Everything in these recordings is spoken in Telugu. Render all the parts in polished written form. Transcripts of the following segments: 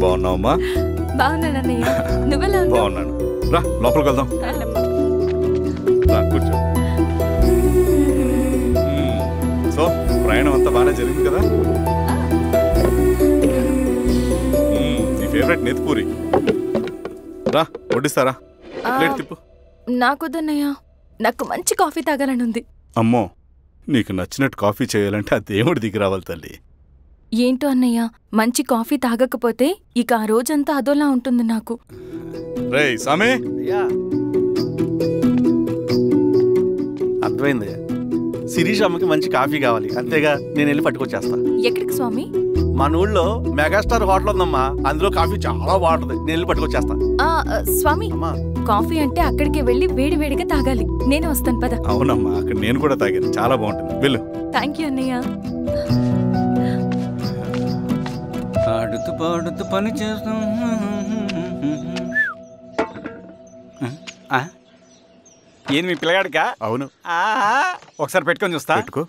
బాగున్నావమ్మా? బాగున్నాను అన్నయ్య. నువ్వెలా ఉన్నావు? బాగున్నాను. రా లోపలికి వెళ్దాం. రా కూర్చో. సో ప్రయాణం అంతా బాగానే జరిగింది కదా? నీ ఫేవరెట్ నెత్తిపూరి. రా వడ్డిస్తారా? ప్లేట్ తిప్పు. నాకొద్దన్నయ్య, నాకు మంచి కాఫీ తాగాలని ఉంది. అమ్మో, నీకు నచ్చినట్టు కాఫీ చేయాలంటే ఆ దేవుడి దిగి రావాలి తల్లి. ఏంటో అన్నయ్య, మంచి కాఫీ తాగకపోతే ఇక ఆ రోజంతా అదోలా ఉంటుంది నాకు. రేయ్ సామే, అర్థమైంది. శిరీష్ అమ్మకి మంచి కాఫీ కావాలి, అంతేగా నేను వెళ్ళి పట్టుకొచ్చేస్తా. ఎక్కడికి స్వామి? మన ఊళ్ళో మెగాస్టార్ హోటల్ ఉందమ్మా, అందులో కాఫీ చాలా బాగుంటుంది, నేను వెళ్ళి పట్టుకొచ్చేస్తా. స్వామి, కాఫీ అంటే అక్కడికి వెళ్ళి వేడి వేడిగా తాగాలి. నేను వస్తాను పద. అవునమ్మా, అక్కడ నేను కూడా తాగాను, చాలా బాగుంటుంది. వెళ్ళు. థ్యాంక్ యూ అన్నయ్య. ఆడుతూ పాడుతూ పని చేస్తాం. ఏంది మీ పిల్లగాడికా? అవును. ఒకసారి పెట్టుకొని చూస్తా. పెట్టుకో.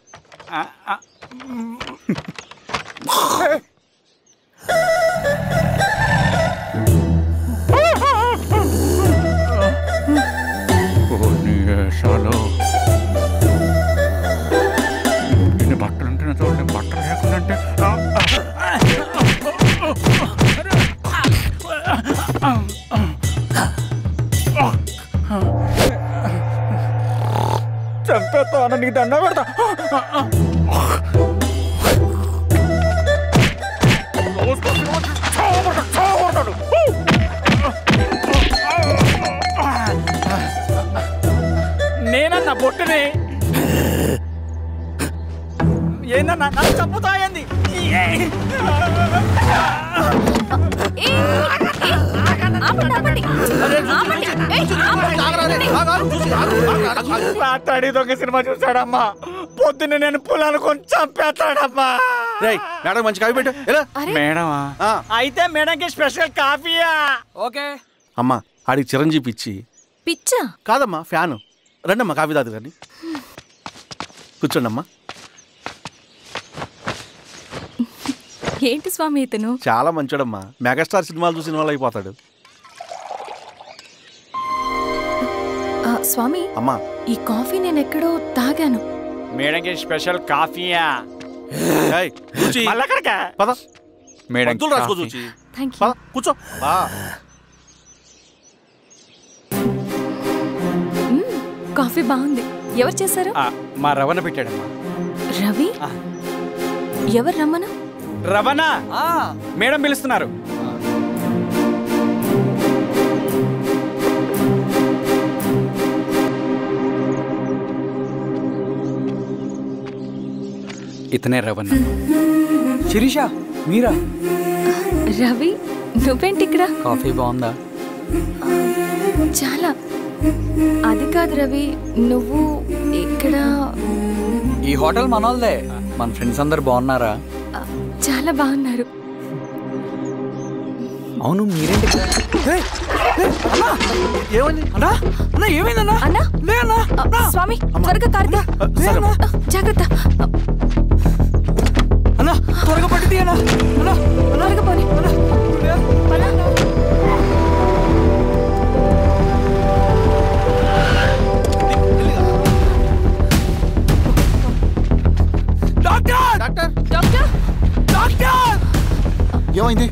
ఇన్ని బట్టలు ఉంటే చూడండి, బట్టలు లేకుండా చంపేస్తా. నీకు దండ పెడతా. నేనన్నా బొట్టుని ఏందన్నా నాకు చంపుతా ఏంది? రాత్రి దొంగ సినిమా చూసాడమ్మా, పొద్దున్న నేను పొలాలు కొంచెం చంపేస్తాడమ్మా. మేడం మంచి కాఫీ పెట్టు. మేడమా? అయితే మేడంకి స్పెషల్ కాఫీయా? ఓకే అమ్మా, ఆడికి చిరంజీవి పిచ్చి. పిచ్చా? కాదమ్మా, ఫ్యాను. రండమ్మా కాఫీ తాదు కానీ. కూర్చోండి అమ్మా. ఏంటి స్వామి ఇతను? చాలా మంచోడమ్మా, మెగాస్టార్ సినిమాలు చూసిన వాళ్ళు అయిపోతాడు. స్వామి అమ్మా, ఈ కాఫీ నేను ఎక్కడో తాగాను. మేడంకి స్పెషల్ కాఫీయా? పద మేడం రాసుకో చూచి. కూర్చో. కాఫీ బాగుంది. ఎవరు చేశారు? మా రవణ పెట్టాడమ్మా. రవి? ఎవరు రమ్మన? రవణ మేడం పిలుస్తున్నారు. ఇతనే రవణ. శిరీష మీరా? రవి నువ్వేంటి ఇక్కడ? కాఫీ బాగుందా? చాలా. అది కాదు రవి, నువ్వు ఇక్కడ? ఈ హోటల్ మనోల్దే. మన ఫ్రెండ్స్ అందరు బాగున్నారా? చాలా బాగున్నారు. అవును మీరేంటి? అన్నా ఏమైందన్నా? అన్నా స్వామి త్వరగా కారుతా. జాగ్రత్త అన్నా, త్వరగా పట్టు తీయనా. త్వరగా పోనీ. ఏమైంది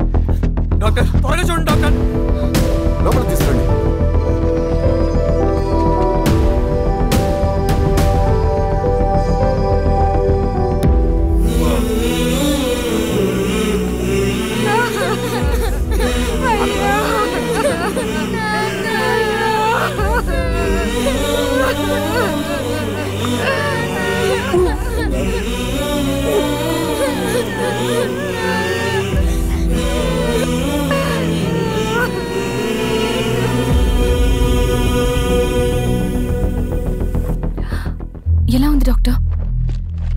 డాక్టర్? త్వరగా చూడండి డాక్టర్. లోపల తీసుకురండి. ఎలా ఉంది డాక్టర్?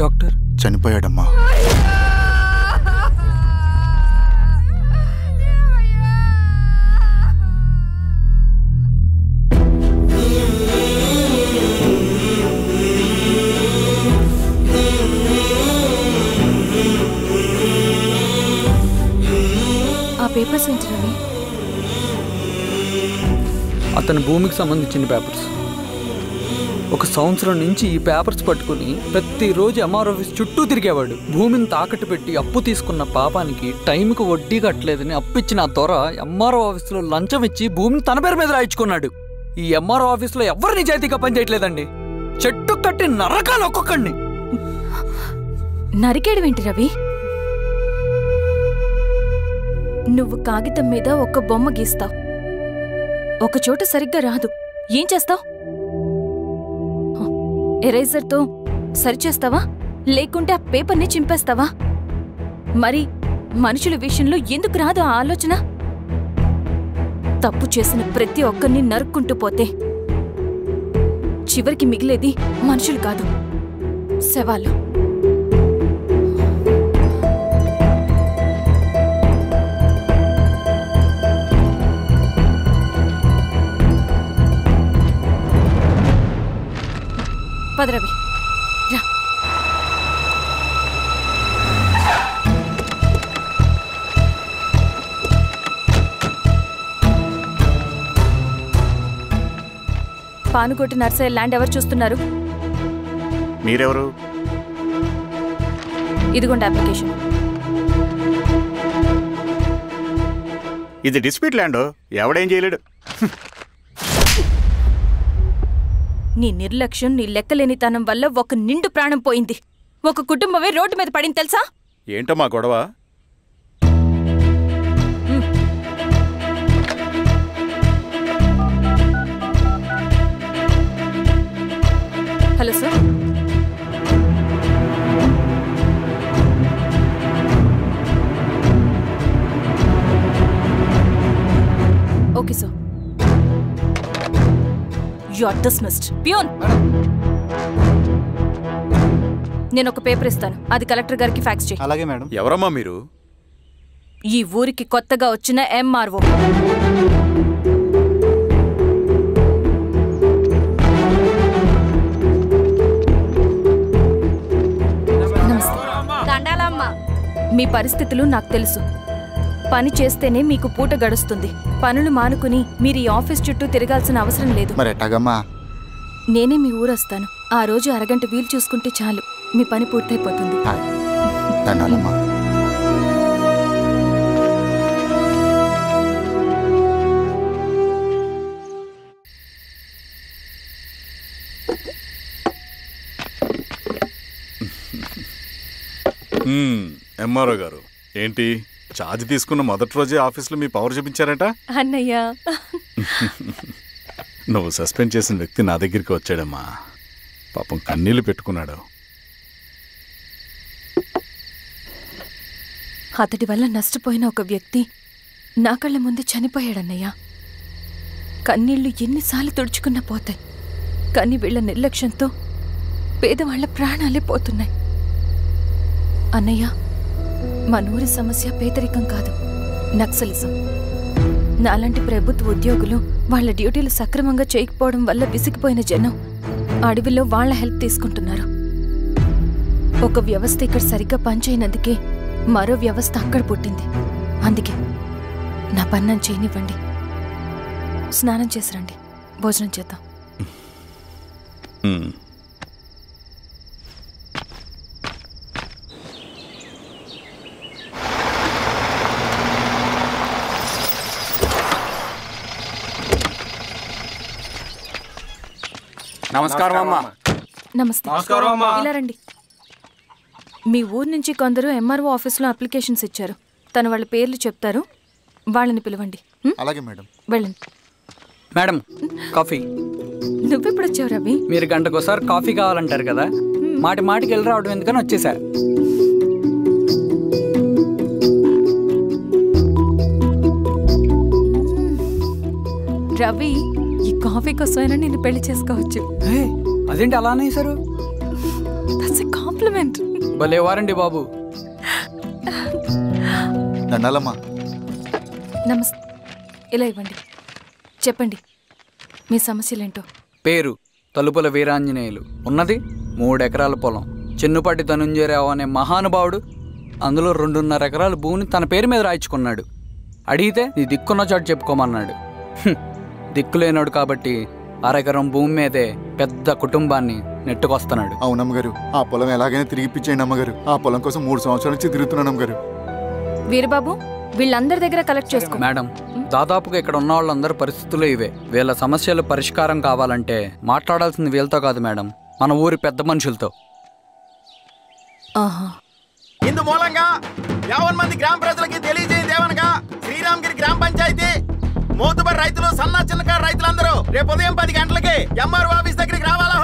డాక్టర్ చనిపోయాడమ్మా. పేపర్స్ ఏంటి రవి? అతని భూమికి సంబంధించిన పేపర్స్. 1 సంవత్సరం నుంచి ఈ పేపర్స్ పట్టుకుని ప్రతిరోజు ఎంఆర్ ఆఫీస్ చుట్టూ తిరిగేవాడు. భూమిని తాకట్టు పెట్టి అప్పు తీసుకున్న పాపానికి టైంకి వడ్డీ కట్టలేదని అప్పిచ్చిన ఆ దొర ఎంఆర్ఓ ఆఫీస్లో లంచం ఇచ్చి భూమిని తన పేరు మీద రాయించుకున్నాడు. ఈ ఎంఆర్ఓ ఆఫీస్లో ఎవరు నిజాయితీగా పనిచేయట్లేదండి. చెట్టు కట్టి నరకాలు ఒక్కొక్కడిని. నరికేయడమేంటి రవి? నువ్వు కాగితం మీద ఒక బొమ్మ గీస్తావు, ఒక చోట సరిగ్గా రాదు, ఏం చేస్తావు? ఎరేజర్తో సరిచేస్తావా, లేకుంటే ఆ పేపర్ని చింపేస్తావా? మరి మనుషుల విషయంలో ఎందుకు రాదు ఆ ఆలోచన? తప్పు చేసిన ప్రతి ఒక్కరిని నరుక్కుంటూ పోతే చివరికి మిగిలేది మనుషులు కాదు, శవాలు. పదరవి రా. పానుకోటి నర్సరీ ల్యాండ్ ఎవరు చూస్తున్నారు? మీరెవరు? ఇదిగోండి అప్లికేషన్. ఇది డిస్ప్యూట్ ల్యాండ్, ఎవడేం చేయలేడు. నీ నిర్లక్ష్యం, నీ లెక్కలేనితనం వల్ల ఒక నిండు ప్రాణం పోయింది. ఒక కుటుంబమే రోడ్డు మీద పడింది తెలుసా? ఏంటో మా గొడవ? Hello sir. Okay sir. You are dismissed. Pion! నేను ఒక పేపర్ ఇస్తాను, అది కలెక్టర్ గారికి ఫ్యాక్స్ చేయి. అలాగే మేడం. ఎవరమ్మా మీరు? ఈ ఊరికి కొత్తగా వచ్చిన ఎంఆర్ఓ. మీ పరిస్థితులు నాకు తెలుసు. పని చేస్తేనే మీకు పూట గడుస్తుంది. పనులు మానుకుని మీరు ఈ ఆఫీస్ చుట్టూ తిరగాల్సిన అవసరం లేదు. నేనే మీ ఊరొస్తాను. ఆ రోజు అరగంట వీలు చూసుకుంటే చాలు, మీ పని పూర్తయిపోతుంది. ఎంఆర్ఓ గారు, ఏంటి ఛార్జ్ తీసుకున్న మొదటి రోజే ఆఫీస్లో మీ పవర్ చూపించారట? అన్నయ్య, నువ్వు సస్పెండ్ చేసిన వ్యక్తి నా దగ్గరికి వచ్చాడమ్మా. పాపం కన్నీళ్లు పెట్టుకున్నాడు. అతడి వల్ల నష్టపోయిన ఒక వ్యక్తి నా కళ్ళ ముందు చనిపోయాడన్నయ్య. కన్నీళ్లు ఎన్నిసార్లు తుడుచుకున్నా పోతాయి, కానీ వీళ్ల నిర్లక్ష్యంతో పేదవాళ్ల ప్రాణాలే పోతున్నాయి. అన్నయ్య, మనూరి సమస్య పేదరికం కాదు, నక్సలిజం. నాలాంటి ప్రభుత్వ ఉద్యోగులు వాళ్ల డ్యూటీలు సక్రమంగా చేయకపోవడం వల్ల విసిగిపోయిన జనం అడవిలో వాళ్ల హెల్ప్ తీసుకుంటున్నారు. ఒక వ్యవస్థ ఇక్కడ సరిగ్గా పనిచేయనందుకే మరో వ్యవస్థ అక్కడ పుట్టింది. అందుకే నా పన్నం చేయనివ్వండి. స్నానం చేసిరండి, భోజనం చేద్దాం. నమస్కారం అమ్మా. నమస్తే. ఇలా రండి. మీ ఊరు నుంచి కొందరు ఎంఆర్ఓ ఆఫీస్లో అప్లికేషన్స్ ఇచ్చారు. తను వాళ్ళ పేర్లు చెప్తారు, వాళ్ళని పిలవండి. అలాగే మేడం. వెళ్ళండి. Madam, coffee. నువ్వెప్పుడు వచ్చావు రవి? మీరు గంటకోసారి కాఫీ కావాలంటారు కదా, మాటి మాటికి వెళ్ళి రావడం ఎందుకని వచ్చేసా. రవి, ఈ కాఫీ కోసమైనా నేను పెళ్లి చేసుకోవచ్చు. అదేంటి అలా అనేసారు? That's a compliment. భలేవారండి బాబు. దండాలమ్మా. నమస్తే. ఇలా ఇవ్వండి. చెప్పండి మీ సమస్యలేంటో. పేరు తలుపుల వీరాంజనేయులు. ఉన్నది 3 ఎకరాల పొలం. చిన్నుపాటి ధనుంజయరావు అనే మహానుభావుడు అందులో 2.5 ఎకరాల భూమిని తన పేరు మీద రాయించుకున్నాడు. అడిగితే నీ దిక్కున్న చోటు చెప్పుకోమన్నాడు. దిక్కులేనాడు కాబట్టి అరెకరం భూమి మీదే పెద్ద కుటుంబాన్ని నెట్టుకొస్తున్నాడు. అవునమ్మగారు, ఆ పొలం ఎలాగైనా తిరిగి ఇప్పించేయండి అమ్మగారు. ఆ పొలం కోసం 3 సంవత్సరాల నుంచి తిరుగుతున్నాను అమ్మగారు. వీరబాబు, వీళ్ళందరి దగ్గర కలెక్ట్ చేసుకో. మేడం, దాదాపుగా ఇక్కడ ఉన్న వాళ్ళందరి పరిస్థితులు ఇవే. వీళ్ళ సమస్యలు పరిష్కారం కావాలంటే మాట్లాడాల్సింది వీళ్ళతో కాదు మేడం, మన ఊరి పెద్ద మనుషులతో. ఇందు మూలంగా 50 మంది గ్రామ ప్రజలకి తెలియజేయండి ఏమనగా శ్రీరామగిరి గ్రామ పంచాయతీ మోతుబరి రైతులు, సన్న చిన్నకారు రైతులందరూ రేపు ఉదయం 10 గంటలకి ఎంఆర్ఓ ఆఫీస్ దగ్గరికి రావాలా.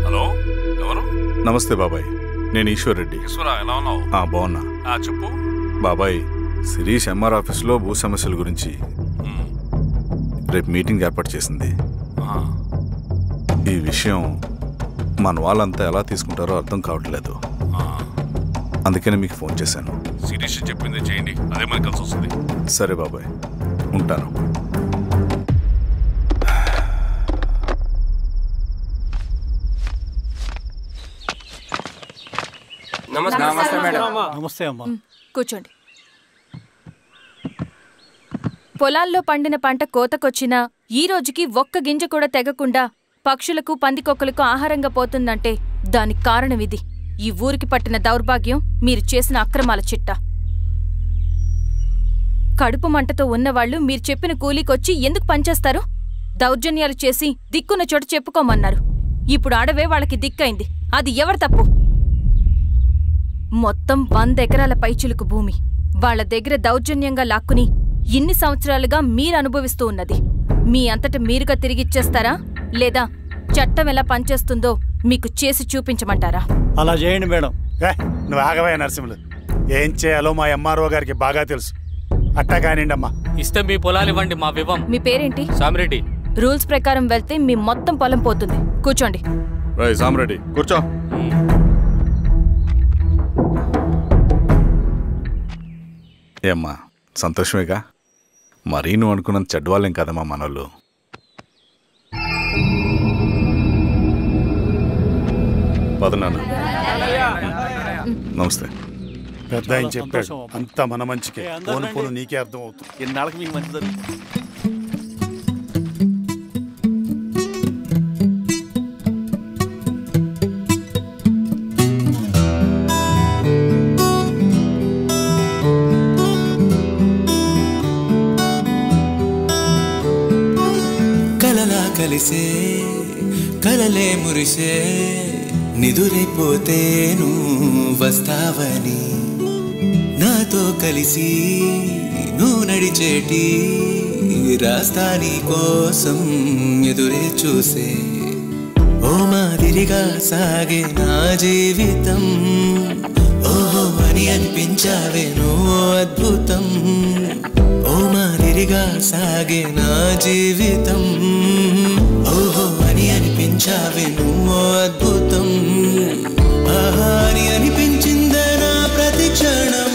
హలో, ఎవరు? నమస్తే బాబాయ్, నేను ఈశ్వర్ రెడ్డి. ఎలా ఉన్నావు? బాగున్నా. చెప్పు బాబాయ్, శిరీష్ ఎంఆర్ ఆఫీస్లో భూ సమస్యల గురించి రేపు మీటింగ్ ఏర్పాటు చేసింది. ఈ విషయం మన వాళ్ళంతా ఎలా తీసుకుంటారో అర్థం కావట్లేదు. అందుకని మీకు ఫోన్ చేశాను. శిరీష్ చెప్పింది చేయండి, అదే మనకి కలిసి వస్తుంది. సరే బాబాయ్, ఉంటాను. నమస్తే మేడం. నమస్తే అమ్మా. కూర్చోండి. పొలాల్లో పండిన పంట కోతకొచ్చినా ఈ రోజుకి ఒక్క గింజ కూడా తెగకుండా పక్షులకు, పందికొక్కలకు ఆహారంగా పోతుందంటే దానికి కారణం ఇది. ఈ ఊరికి పట్టిన దౌర్భాగ్యం మీరు చేసిన అక్రమాల చిట్టా. కడుపు మంటతో ఉన్నవాళ్లు మీరు చెప్పిన కూలీకొచ్చి ఎందుకు పనిచేస్తారు? దౌర్జన్యాలు చేసి దిక్కున్న చోటు చెప్పుకోమన్నారు. ఇప్పుడు అడవే వాళ్ళకి దిక్కైంది. అది ఎవరి తప్పు? మొత్తం 100 ఎకరాల పైచిలుకు భూమి వాళ్ల దగ్గర దౌర్జన్యంగా లాక్కుని ఇన్ని సంవత్సరాలుగా మీరు అనుభవిస్తూ ఉన్నది. మీ అంతట మీరుగా తిరిగిచ్చేస్తారా, లేదా చట్టం ఎలా పనిచేస్తుందో మీకు చేసి చూపించమంటారా? అలా చేయండి మేడం. నువ్వు ఆగవే నరసింహులు. ఏం చేయాలో మా ఎంఆర్ఓ గారికి బాగా తెలుసు. అట్టా కానిండమ్మా. ఇస్తే మీ పొలాలు ఇవ్వండి, మా వివం. మీ పేరేంటి? సామిరెడ్డి. రూల్స్ ప్రకారం వెళ్తే మీ మొత్తం పొలం పోతుంది. కూర్చోండి. సామిరెడ్డి కూర్చో. ఏమ్మా, సంతోషమేగా? మరీ నువ్వు అనుకున్నంత చెడ్డవాళ్ళేం కదమ్మా మనోళ్ళు. పదనాన్న. నమస్తే. పెద్ద ఆయన చెప్పాడు, అంతా మన మంచికే. పోను పోను నీకే అర్థం అవుతుంది. ఎన్నాళ్ళకి మీకు మంచి జరుగుతుంది. కలిసే కలలే మురిసే నిదురైపోతేను వస్తావని నాతో కలిసి నువ్వు నడిచేటి రాస్తాని కోసం ఎదురే చూసే ఓ మాదిరిగా సాగే నా జీవితం ఓహో అని అనిపించావే నువ్వు అద్భుతం ఓ మాదిరిగా సాగే నా జీవితం ఓహో అని అనిపించావే నువ్వు అద్భుతం ఆహా అని అనిపించిందే నా ప్రతి క్షణం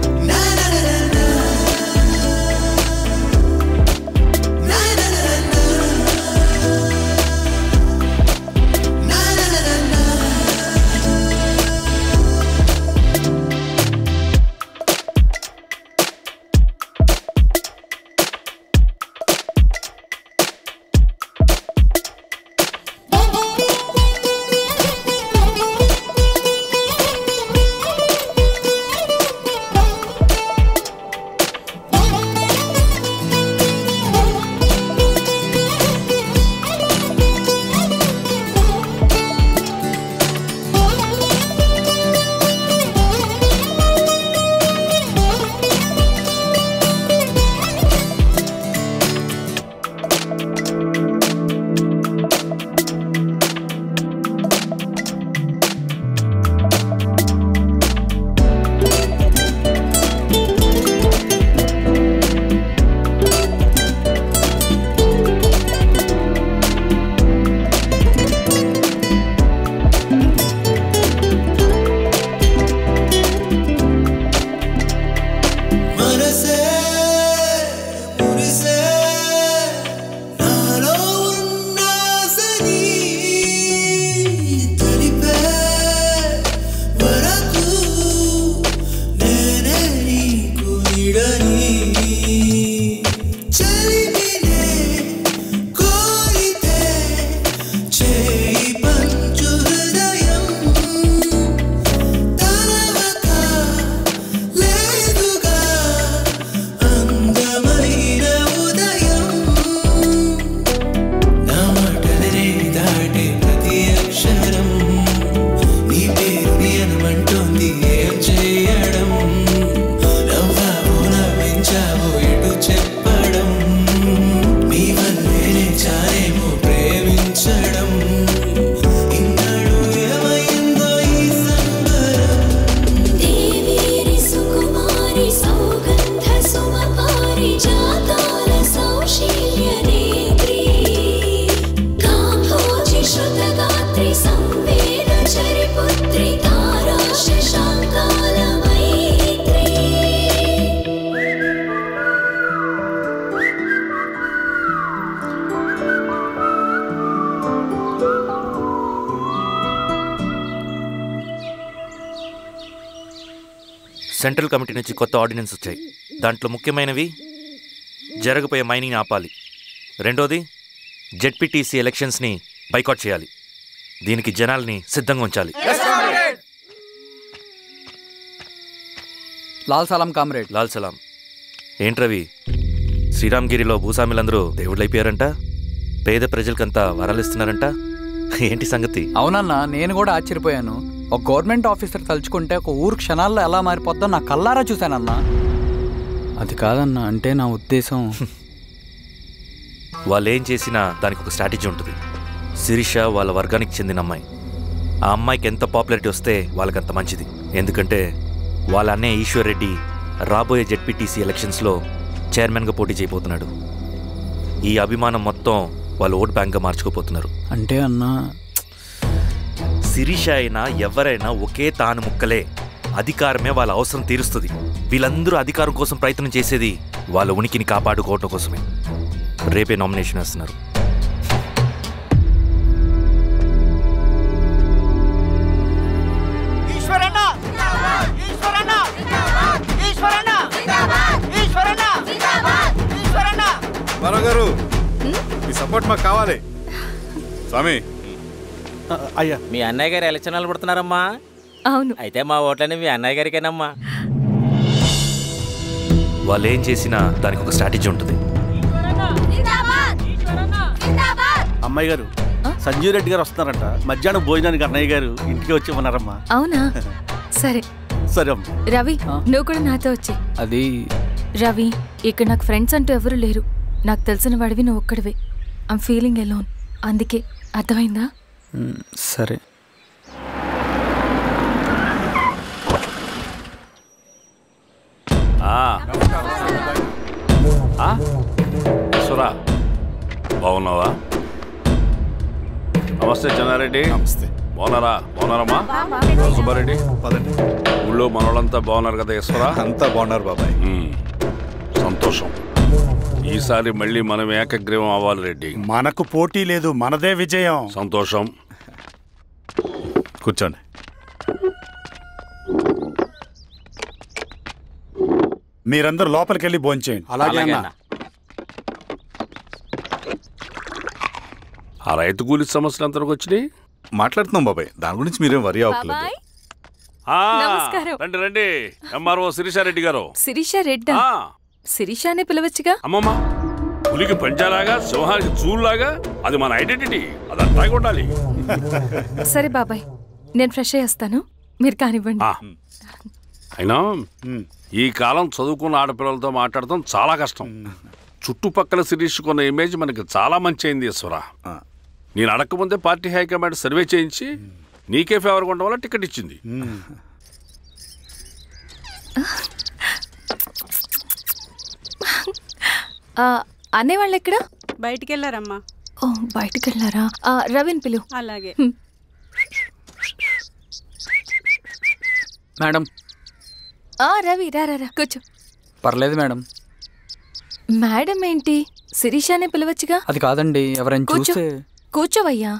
నాలో వీడని చలిమినే కోరితే చేయి పంచు హృదయం తలవక లేదుగా అందమైన ఉదయం నా మాటలనే దాటే ప్రతి అక్షరం నీ పేరుని అనమంటోంది ఏం చేయడం నవ్వావో నవ్వించావో ఎటు చెప్పడం నీ వల్లేనే చాలేమో ప్రేమించడం ఇన్నాడు ఏమైందో ఈ సంబరం దేవీరి సుకుమారి సౌగంధ సుమపారి జాతాల సౌశీల్య నేత్రి కాంభోజి శ్రుతగాత్రి సంవేద చరిపుత్రి తారా శశాంకాల మైత్రి సెంట్రల్ కమిటీ నుంచి కొత్త ఆర్డినెన్స్ వచ్చాయి. దాంట్లో ముఖ్యమైనవి జరగబోయే మైనింగ్ ఆపాలి, రెండోది జెడ్పీటీసీ ఎలక్షన్స్ని బైకాట్ చేయాలి, దీనికి జనాల్ని సిద్ధంగా ఉంచాలి. లాల్ సలాం కామ్రేడ్. లాల్ సలాం. ఏంట్రవి, శ్రీరామ్గిరిలో భూస్వాములందరూ దేవుళ్ళైపోయారంట, పేద ప్రజలకంతా వరాలు ఇస్తున్నారంట, ఏంటి సంగతి? అవునన్నా, నేను కూడా ఆశ్చర్యపోయాను. ఒక గవర్నమెంట్ ఆఫీసర్ తలుచుకుంటే ఒక ఊరు క్షణాల్లో ఎలా మారిపోద్దో నా కల్లారా చూశానన్నా. అది కాదన్నా, అంటే నా ఉద్దేశం వాళ్ళు ఏం చేసినా దానికి ఒక స్ట్రాటజీ ఉంటుంది. శిరీష వాళ్ళ వర్గానికి చెందిన అమ్మాయి. ఆ అమ్మాయికి ఎంత పాపులారిటీ వస్తే వాళ్ళకంత మంచిది. ఎందుకంటే వాళ్ళ అన్నయ్య ఈశ్వర్ రెడ్డి రాబోయే జెడ్పీటీసీ ఎలక్షన్స్లో చైర్మన్గా పోటీ చేయబోతున్నాడు. ఈ అభిమానం మొత్తం వాళ్ళు ఓట్ బ్యాంక్గా మార్చుకోపోతున్నారు. అంటే అన్నా, శిరీష అయినా ఎవరైనా ఒకే తాను ముక్కలే. అధికారమే వాళ్ళ అవసరం తీరుస్తుంది. వీళ్ళందరూ అధికారం కోసం ప్రయత్నం చేసేది వాళ్ళ ఉనికిని కాపాడుకోవటం కోసమే. రేపే నామినేషన్ వేస్తున్నారు. గారు మీ సపోర్ట్ మాకు కావాలి. స్వామి, అయ్యా మీ అన్నయ్య గారు ఎలక్షన్లు పడుతున్నారమ్మా. అవును. అయితే మా ఓట్లని మీ అన్నయ్య గారికేనమ్మా. వాళ్ళు ఏం చేసినా దానికి ఒక స్ట్రాటజీ ఉంటుంది. అమ్మాయి గారు, సంజీవ్ రెడ్డి గారు వస్తున్నారంట. మధ్యాహ్నం భోజనానికి అన్నయ్య గారు ఇంటికి వచ్చి ఉన్నారమ్మా. అవునా? సరే సరే. రవి, నువ్వు కూడా నాతో వచ్చి. అది రవి, ఇక్కడ నాకు ఫ్రెండ్స్ అంటూ ఎవరు లేరు. నాకు తెలిసిన వాడివి నువ్వు ఒక్కడివే. I'm feeling alone. అందుకే, అర్థమైందా? సరే. సురా, బాగున్నావా? నమస్తే చెన్నారెడ్డి. నమస్తే. బాగున్నారా? బాగున్నారమ్మా? సుబ్బారెడ్డి, ఊళ్ళో మనోళ్ళంతా బాగున్నారు కదా? ఈశ్వరా, అంతా బాగున్నారు బాబాయ్. సంతోషం. ఈసారి మళ్ళీ మనం ఏకగ్రీవం అవ్వాలి రెడ్డి. మనకు పోటీ లేదు, మనదే విజయం. సంతోషం. కూర్చోండి. మీరందరూ లోపలికి వెళ్ళి భోంచేయండి. అలాగే. ఆ రైతు కూలి సమస్యలు ఎంతవరకు వచ్చినాయి? మాట్లాడుతున్నాం బాబాయ్, దాని గురించి మీరేం వరి అవ్వట్లేదు. నమస్కారం. రండి రండి. ఎంఆర్ఓ శిరీషారెడ్డి గారు. శిరీష రెడ్డా? శిరీష అనే పిలవచ్చుగా. అమ్మమ్మ, పులికి పంచాలాగా, సింహానికి చూలాగా అది మన ఐడెంటిటీ. అది అట్లాగే ఉండాలి. సరే బాబాయ్, నేను ఫ్రెష్ అయ్యేస్తాను, మీరు కానివ్వండి. అయినా ఈ కాలం చదువుకున్న ఆడపిల్లలతో మాట్లాడటం చాలా కష్టం. చుట్టుపక్కల శిరీషకున్న ఇమేజ్ మనకి చాలా మంచి అయింది ఈశ్వరా. నేను అడగకముందే పార్టీ హైకమాండ్ సర్వే చేయించి నీకే ఫేవర్గా ఉండడం వల్ల టికెట్ ఇచ్చింది. అనేవాళ్ళు ఎక్కడ? బయటికి వెళ్ళారమ్మా. ఓ, బయటికి వెళ్ళారా? రవిని పిలు. అలాగే మేడం. రవి, రా కూర్చో. పర్లేదు మేడం. మేడం ఏంటి? శిరీషానే పిలవచ్చుగా. అది కాదండి, ఎవరైనా చూస్తే. కూర్చోవయ్యా.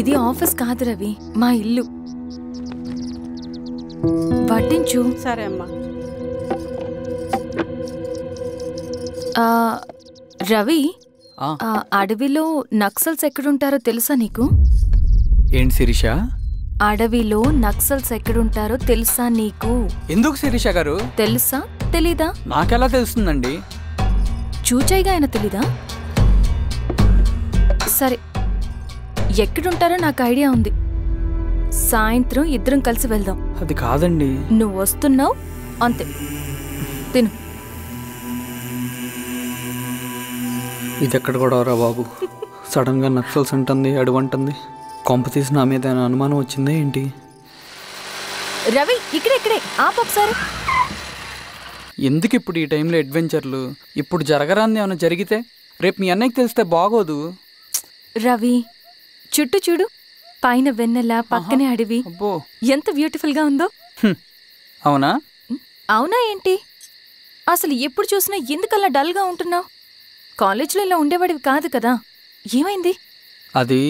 ఇది ఆఫీస్ కాదు రవి, మా ఇల్లు. వడ్డించు. సరే అమ్మా. రవి, అడవిలో నక్సల్స్ ఎక్కడుంటారో తెలుసా నీకు? ఏంటి శిరీష? అడవిలో నక్సల్స్ ఎక్కడుంటారో తెలుసా నీకు? ఎందుకు శిరీష గారు? తెలుసా తెలీదా? నాకెలా తెలుస్తుందండి? చూచాయిగా ఆయన తెలీదా? సరే, ఎక్కడుంటారో నాకు ఐడియా ఉంది. సాయంత్రం ఇద్దరం కలిసి వెళ్దాం. అది కాదండి. నువ్వు వస్తున్నావు అంతే. తిను. ఇదెక్కడ కూడా రా బాబు. సడన్ గా నక్సల్స్ అంటుంది, అడుగుంటుంది. కొంప తీసి నా మీద అనుమానం వచ్చిందా ఏంటి? రవి, ఇక్కడే ఆపొకసారి. ఎందుకు ఇప్పుడు ఈ టైంలో అడ్వెంచర్లు? ఇప్పుడు జరగరాంది ఏమైనా జరిగితే రేపు మీ అన్నయ్యకి తెలిస్తే బాగోదు. రవి, చుట్టూ చూడు. పైన వెన్నెల, పక్కనే అడవి. ఎంత బ్యూటిఫుల్ గా ఉందో. అవునా? అవునా ఏంటి? అసలు ఎప్పుడు చూసినా ఎందుకలా డల్ గా ఉంటున్నావు? కాలేజీలో ఇలా ఉండేవాడివి కాదు కదా, ఏమైంది? అది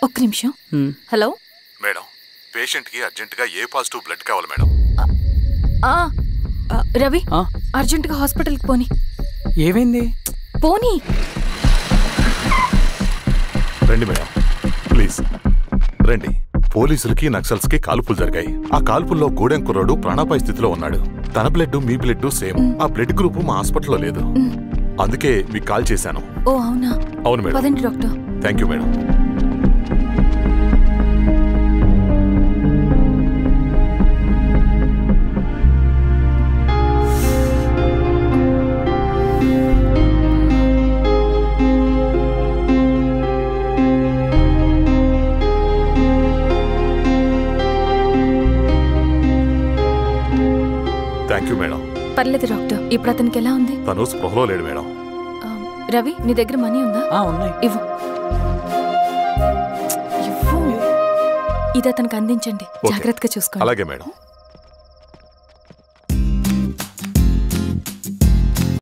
ఒక్క నిమిషం. హలో మేడం, పేషెంట్కి అర్జెంటుగా ఏ పాజిటివ్ బ్లడ్ కావాలి మేడం. రవి, అర్జెంటుగా హాస్పిటల్కి పోనీ. ఏమైంది? పోనీ. రండి మేడం, ప్లీజ్ రండి. పోలీసులకి నక్సల్స్కి కాల్పులు జరిగాయి. ఆ కాల్పుల్లో గూడెం కుర్రాడు ప్రాణాపాయ స్థితిలో ఉన్నాడు. తన బ్లడ్ మీ బ్లడ్ సేమ్. ఆ బ్లడ్ గ్రూప్ మా హాస్పిటల్లో లేదు. అందుకే మీకు కాల్ చేశాను. ఓ అవునా? అవును మేడం. పదండి doctor. Thank you madam. Thank you madam. పర్లేదు డాక్టర్. ఇప్పుడు అతనికి ఎలా ఉంది? తను స్పృహలో లేడు మేడం. రవి, నీ దగ్గర మనీ ఉందా? ఉన్నాయి. ఇవ్వు. ఇది అతనికి అందించండి. జాగ్రత్తగా చూసుకోండి. అలాగే మేడం.